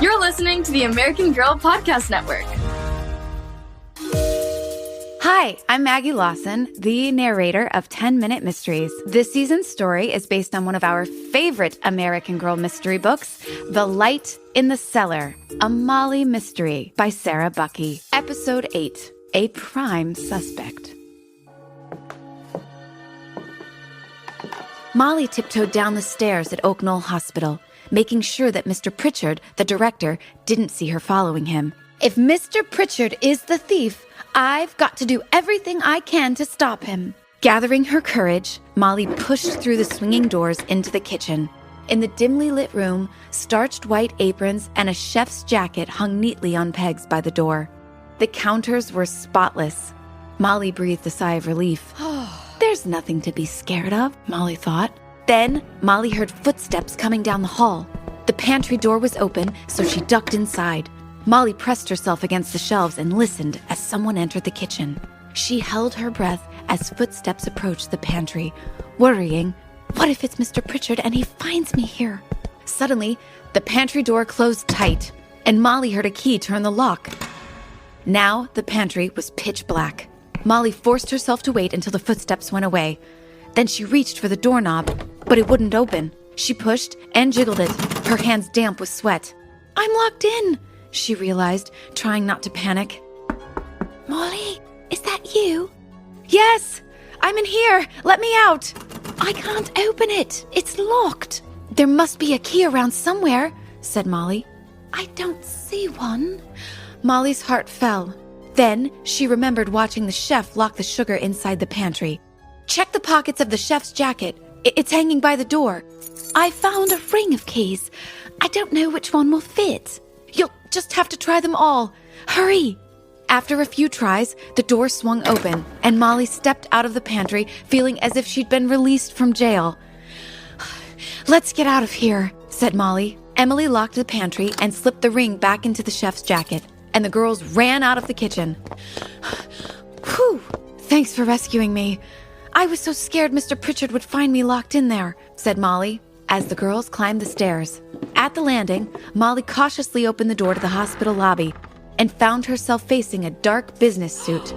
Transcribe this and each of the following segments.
You're listening to the American Girl Podcast Network. Hi, I'm Maggie Lawson, the narrator of 10-Minute Mysteries. This season's story is based on one of our favorite American Girl mystery books, The Light in the Cellar, a Molly mystery by Sarah Bucky. Episode 8, A Prime Suspect. Molly tiptoed down the stairs at Oak Knoll Hospital, making sure that Mr. Pritchard, the director, didn't see her following him. If Mr. Pritchard is the thief, I've got to do everything I can to stop him. Gathering her courage, Molly pushed through the swinging doors into the kitchen. In the dimly lit room, starched white aprons and a chef's jacket hung neatly on pegs by the door. The counters were spotless. Molly breathed a sigh of relief. There's nothing to be scared of, Molly thought. Then, Molly heard footsteps coming down the hall. The pantry door was open, so she ducked inside. Molly pressed herself against the shelves and listened as someone entered the kitchen. She held her breath as footsteps approached the pantry, worrying, what if it's Mr. Pritchard and he finds me here? Suddenly, the pantry door closed tight, and Molly heard a key turn the lock. Now, the pantry was pitch black. Molly forced herself to wait until the footsteps went away. Then she reached for the doorknob, but it wouldn't open. She pushed and jiggled it, her hands damp with sweat. I'm locked in, she realized, trying not to panic. Molly, is that you? Yes, I'm in here. Let me out. I can't open it. It's locked. There must be a key around somewhere, said Molly. I don't see one. Molly's heart fell. Then she remembered watching the chef lock the sugar inside the pantry. Check the pockets of the chef's jacket. It's hanging by the door. I found a ring of keys. I don't know which one will fit. You'll just have to try them all. Hurry! After a few tries, the door swung open, and Molly stepped out of the pantry, feeling as if she'd been released from jail. Let's get out of here, said Molly. Emily locked the pantry and slipped the ring back into the chef's jacket, and the girls ran out of the kitchen. Whew! Thanks for rescuing me. I was so scared Mr. Pritchard would find me locked in there, said Molly, as the girls climbed the stairs. At the landing, Molly cautiously opened the door to the hospital lobby and found herself facing a dark business suit.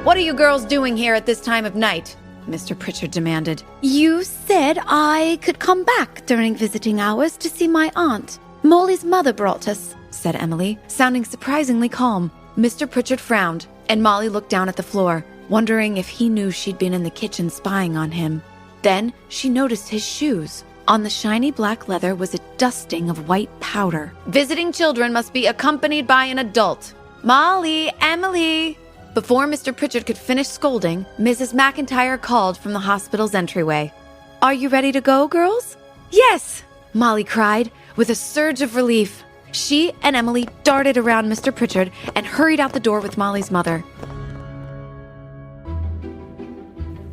What are you girls doing here at this time of night? Mr. Pritchard demanded. You said I could come back during visiting hours to see my aunt. Molly's mother brought us, said Emily, sounding surprisingly calm. Mr. Pritchard frowned, and Molly looked down at the floor, wondering if he knew she'd been in the kitchen spying on him. Then she noticed his shoes. On the shiny black leather was a dusting of white powder. Visiting children must be accompanied by an adult. Molly, Emily! Before Mr. Pritchard could finish scolding, Mrs. McIntire called from the hospital's entryway. Are you ready to go, girls? Yes, Molly cried, with a surge of relief. She and Emily darted around Mr. Pritchard and hurried out the door with Molly's mother.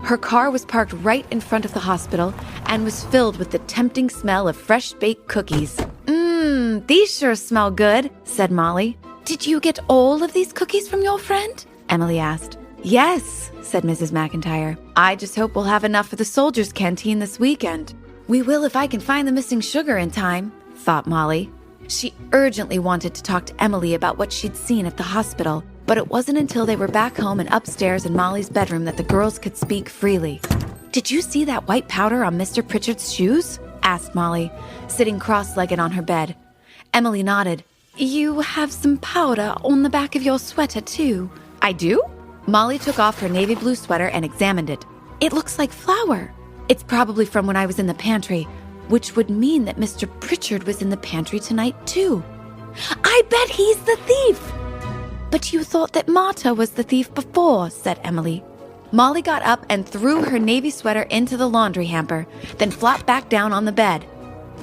Her car was parked right in front of the hospital and was filled with the tempting smell of fresh-baked cookies. These sure smell good, said Molly. Did you get all of these cookies from your friend? Emily asked. Yes, said Mrs. McIntire. I just hope we'll have enough for the soldiers' canteen this weekend. We will if I can find the missing sugar in time, thought Molly. She urgently wanted to talk to Emily about what she'd seen at the hospital, but it wasn't until they were back home and upstairs in Molly's bedroom that the girls could speak freely. Did you see that white powder on Mr. Pritchard's shoes? Asked Molly, sitting cross-legged on her bed. Emily nodded. You have some powder on the back of your sweater, too. I do? Molly took off her navy blue sweater and examined it. It looks like flour. It's probably from when I was in the pantry, which would mean that Mr. Pritchard was in the pantry tonight, too. I bet he's the thief! But you thought that Marta was the thief before, said Emily. Molly got up and threw her navy sweater into the laundry hamper, then flopped back down on the bed.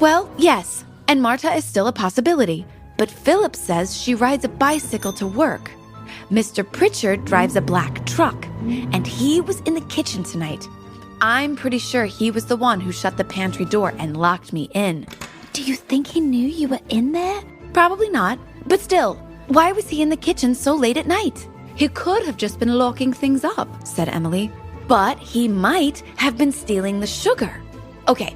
Well, yes, and Marta is still a possibility, but Philip says she rides a bicycle to work. Mr. Pritchard drives a black truck, and he was in the kitchen tonight. I'm pretty sure he was the one who shut the pantry door and locked me in. Do you think he knew you were in there? Probably not, but still, why was he in the kitchen so late at night? He could have just been locking things up, said Emily. But he might have been stealing the sugar. Okay,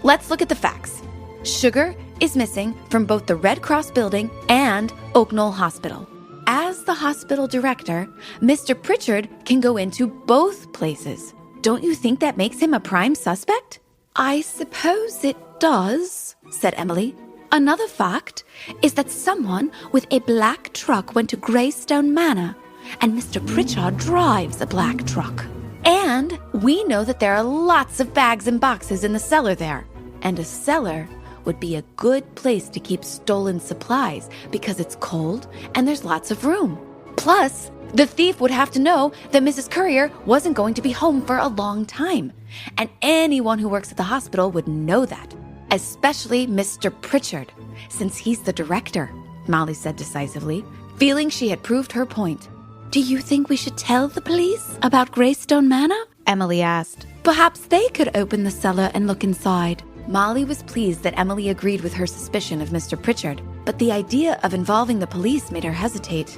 let's look at the facts. Sugar is missing from both the Red Cross building and Oak Knoll Hospital. As the hospital director, Mr. Pritchard can go into both places. Don't you think that makes him a prime suspect? I suppose it does, said Emily. Another fact is that someone with a black truck went to Greystone Manor, and Mr. Pritchard drives a black truck. And we know that there are lots of bags and boxes in the cellar there, and a cellar would be a good place to keep stolen supplies because it's cold and there's lots of room. Plus, the thief would have to know that Mrs. Courier wasn't going to be home for a long time, and anyone who works at the hospital would know that, especially Mr. Pritchard, since he's the director, Molly said decisively, feeling she had proved her point. Do you think we should tell the police about Greystone Manor? Emily asked. Perhaps they could open the cellar and look inside. Molly was pleased that Emily agreed with her suspicion of Mr. Pritchard, but the idea of involving the police made her hesitate.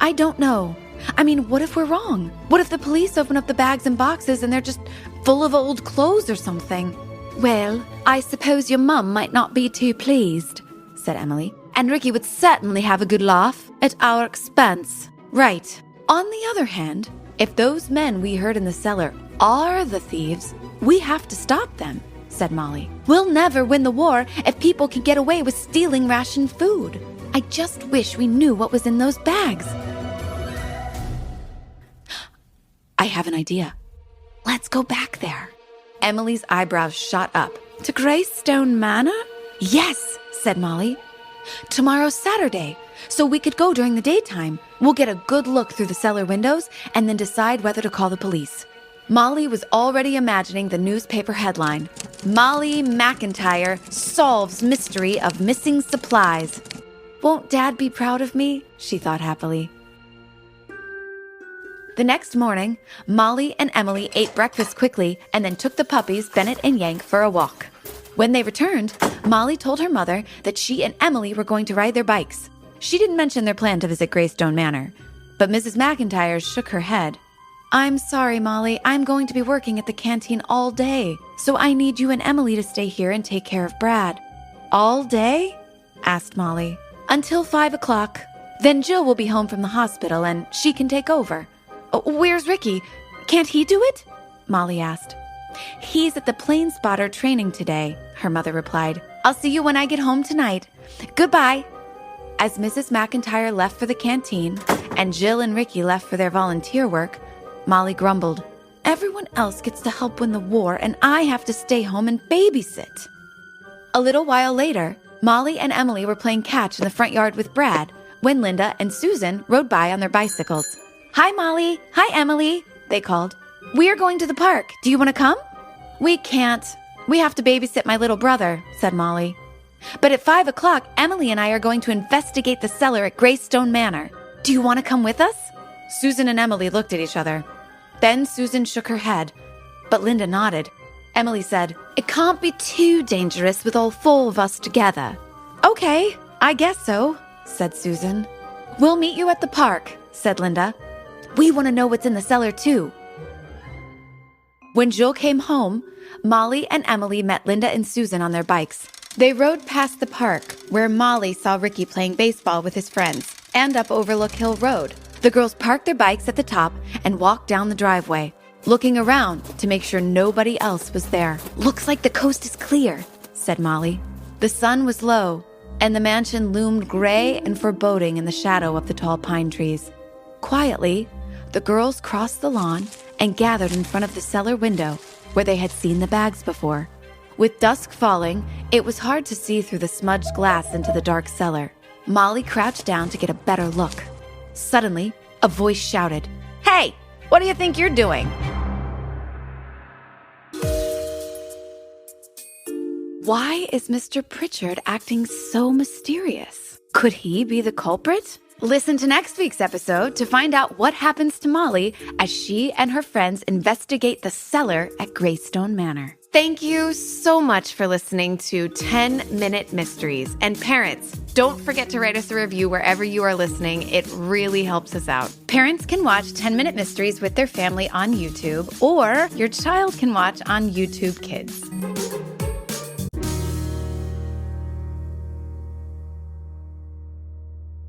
I don't know. I mean, what if we're wrong? What if the police open up the bags and boxes and they're just full of old clothes or something? Well, I suppose your mum might not be too pleased, said Emily. And Ricky would certainly have a good laugh at our expense. Right. On the other hand, if those men we heard in the cellar are the thieves, we have to stop them, said Molly. We'll never win the war if people can get away with stealing rationed food. I just wish we knew what was in those bags. I have an idea. Let's go back there. Emily's eyebrows shot up. To Greystone Manor? Yes, said Molly. Tomorrow's Saturday, so we could go during the daytime. We'll get a good look through the cellar windows and then decide whether to call the police. Molly was already imagining the newspaper headline, Molly McIntire solves mystery of missing supplies. Won't Dad be proud of me? She thought happily. The next morning, Molly and Emily ate breakfast quickly and then took the puppies, Bennett and Yank, for a walk. When they returned, Molly told her mother that she and Emily were going to ride their bikes. She didn't mention their plan to visit Greystone Manor, but Mrs. McIntire shook her head. I'm sorry, Molly. I'm going to be working at the canteen all day, so I need you and Emily to stay here and take care of Brad. All day? Asked Molly. Until 5 o'clock. Then Jill will be home from the hospital and she can take over. Where's Ricky? Can't he do it? Molly asked. He's at the plane spotter training today, her mother replied. I'll see you when I get home tonight. Goodbye. As Mrs. McIntire left for the canteen and Jill and Ricky left for their volunteer work, Molly grumbled. Everyone else gets to help win the war and I have to stay home and babysit. A little while later, Molly and Emily were playing catch in the front yard with Brad when Linda and Susan rode by on their bicycles. Hi, Molly. Hi, Emily, they called. We're going to the park. Do you want to come? We can't. We have to babysit my little brother, said Molly. But at 5 o'clock, Emily and I are going to investigate the cellar at Greystone Manor. Do you want to come with us? Susan and Emily looked at each other. Then Susan shook her head, but Linda nodded. Emily said, It can't be too dangerous with all 4 of us together. Okay, I guess so, said Susan. We'll meet you at the park, said Linda. We want to know what's in the cellar, too. When Jill came home, Molly and Emily met Linda and Susan on their bikes. They rode past the park, where Molly saw Ricky playing baseball with his friends, and up Overlook Hill Road. The girls parked their bikes at the top and walked down the driveway, looking around to make sure nobody else was there. Looks like the coast is clear, said Molly. The sun was low, and the mansion loomed gray and foreboding in the shadow of the tall pine trees. Quietly, the girls crossed the lawn and gathered in front of the cellar window where they had seen the bags before. With dusk falling, it was hard to see through the smudged glass into the dark cellar. Molly crouched down to get a better look. Suddenly, a voice shouted, Hey, what do you think you're doing? Why is Mr. Pritchard acting so mysterious? Could he be the culprit? Listen to next week's episode to find out what happens to Molly as she and her friends investigate the cellar at Greystone Manor. Thank you so much for listening to 10-Minute Mysteries. And parents, don't forget to write us a review wherever you are listening. It really helps us out. Parents can watch 10-Minute Mysteries with their family on YouTube, or your child can watch on YouTube Kids.